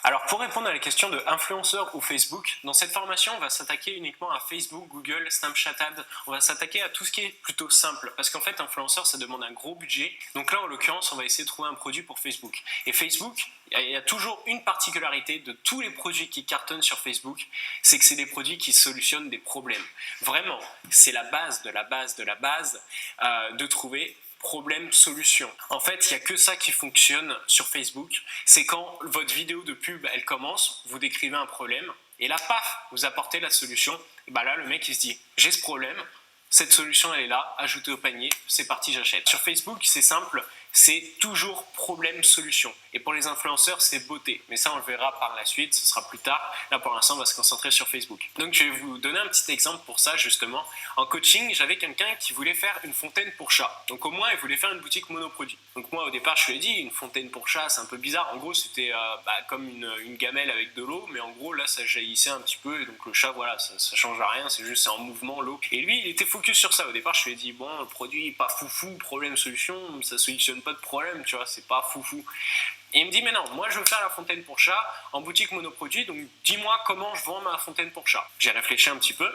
Alors pour répondre à la question de influenceur ou Facebook, dans cette formation on va s'attaquer uniquement à Facebook, Google, Snapchat Ads, on va s'attaquer à tout ce qui est plutôt simple parce qu'en fait influenceur ça demande un gros budget, donc là en l'occurrence on va essayer de trouver un produit pour Facebook. Et Facebook, il y a toujours une particularité de tous les produits qui cartonnent sur Facebook, c'est que c'est des produits qui solutionnent des problèmes. Vraiment, c'est la base de la base de la base de trouver problème, solution. En fait, il n'y a que ça qui fonctionne sur Facebook, c'est quand votre vidéo de pub, elle commence, vous décrivez un problème, et là, paf, vous apportez la solution, et bah là, le mec, il se dit, j'ai ce problème, cette solution, elle est là, ajoutez au panier, c'est parti, j'achète. Sur Facebook, c'est simple, c'est toujours problème-solution. Et pour les influenceurs, c'est beauté. Mais ça, on le verra par la suite, ce sera plus tard. Là, pour l'instant, on va se concentrer sur Facebook. Donc, je vais vous donner un petit exemple pour ça, justement. En coaching, j'avais quelqu'un qui voulait faire une fontaine pour chat. Donc, au moins, il voulait faire une boutique monoproduit. Donc, moi, au départ, je lui ai dit, une fontaine pour chat, c'est un peu bizarre. En gros, c'était comme une gamelle avec de l'eau. Mais en gros, là, ça jaillissait un petit peu. Et donc, le chat, voilà, ça change à rien. C'est juste, c'est en mouvement, l'eau. Et lui, il était focus sur ça. Au départ, je lui ai dit, bon, le produit, pas foufou, problème-solution, ça solutionne pas de problème, tu vois, c'est pas foufou. Et il me dit, mais non, moi je veux faire la fontaine pour chat en boutique monoproduit, donc dis-moi comment je vends ma fontaine pour chat. J'ai réfléchi un petit peu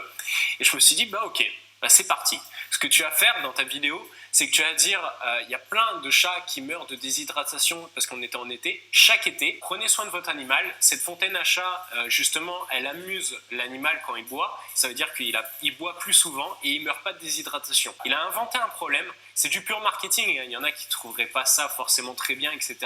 et je me suis dit, bah ok, bah c'est parti. Ce que tu vas faire dans ta vidéo, c'est que tu vas dire, il y a plein de chats qui meurent de déshydratation parce qu'on était en été. Chaque été, prenez soin de votre animal. Cette fontaine à chat, justement, elle amuse l'animal quand il boit. Ça veut dire qu'il boit plus souvent et il ne meurt pas de déshydratation. Il a inventé un problème. C'est du pur marketing. Il y en a qui ne trouveraient pas ça forcément très bien, etc.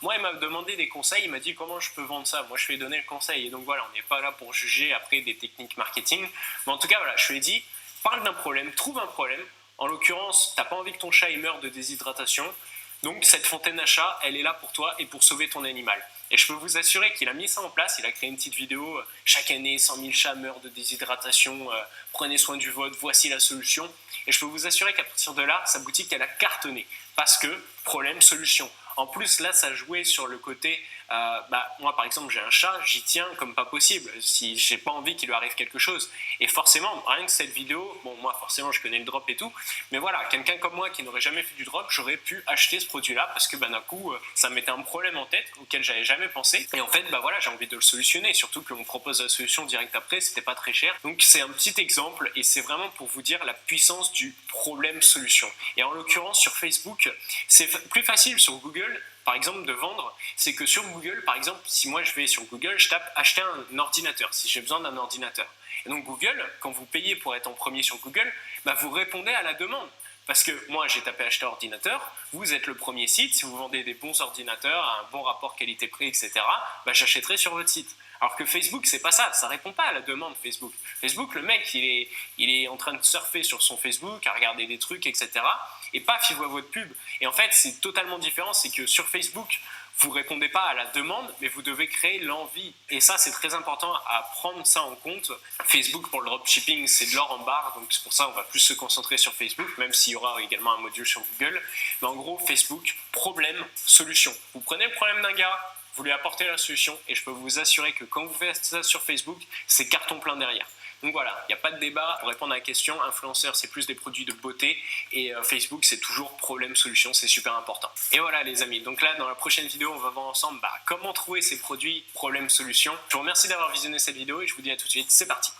Moi, il m'a demandé des conseils. Il m'a dit comment je peux vendre ça. Moi, je lui ai donné le conseil. Et donc voilà, on n'est pas là pour juger après des techniques marketing. Mais en tout cas, voilà, je lui ai dit, parle d'un problème, trouve un problème. En l'occurrence, tu n'as pas envie que ton chat il meure de déshydratation. Donc cette fontaine à chat, elle est là pour toi et pour sauver ton animal. Et je peux vous assurer qu'il a mis ça en place, il a créé une petite vidéo, chaque année 100 000 chats meurent de déshydratation, prenez soin du vôtre, voici la solution. Et je peux vous assurer qu'à partir de là, sa boutique elle a cartonné. Parce que, problème, solution. En plus, là, ça jouait sur le côté, moi par exemple, j'ai un chat, j'y tiens comme pas possible, si j'ai pas envie qu'il lui arrive quelque chose. Et forcément, rien que cette vidéo, bon, moi forcément, je connais le drop et tout, mais voilà, quelqu'un comme moi qui n'aurait jamais fait du drop, j'aurais pu acheter ce produit-là parce que d'un coup, ça me mettait un problème en tête auquel j'avais jamais pensé. Et en fait, voilà, j'ai envie de le solutionner, surtout qu'on me propose la solution direct après, c'était pas très cher. Donc c'est un petit exemple et c'est vraiment pour vous dire la puissance du problème-solution. Et en l'occurrence, sur Facebook, c'est plus facile sur Google, par exemple, de vendre, c'est que sur Google, par exemple, si moi je vais sur Google, je tape acheter un ordinateur, si j'ai besoin d'un ordinateur. Et donc Google, quand vous payez pour être en premier sur Google, vous répondez à la demande. Parce que moi, j'ai tapé acheter ordinateur, vous êtes le premier site, si vous vendez des bons ordinateurs, un bon rapport qualité-prix, etc., j'achèterai sur votre site. Alors que Facebook, c'est pas ça, ça répond pas à la demande Facebook. Facebook, le mec, il est en train de surfer sur son Facebook, à regarder des trucs, etc., et paf, il voit votre pub. Et en fait, c'est totalement différent, c'est que sur Facebook, vous ne répondez pas à la demande, mais vous devez créer l'envie. Et ça, c'est très important à prendre ça en compte. Facebook, pour le dropshipping, c'est de l'or en barre, donc c'est pour ça qu'on va plus se concentrer sur Facebook, même s'il y aura également un module sur Google. Mais en gros, Facebook, problème, solution. Vous prenez le problème d'un gars, vous lui apportez la solution, et je peux vous assurer que quand vous faites ça sur Facebook, c'est carton plein derrière. Donc voilà, il n'y a pas de débat. Pour répondre à la question, influenceur, c'est plus des produits de beauté et Facebook, c'est toujours problème-solution, c'est super important. Et voilà les amis, donc là, dans la prochaine vidéo, on va voir ensemble comment trouver ces produits problème-solution. Je vous remercie d'avoir visionné cette vidéo et je vous dis à tout de suite, c'est parti.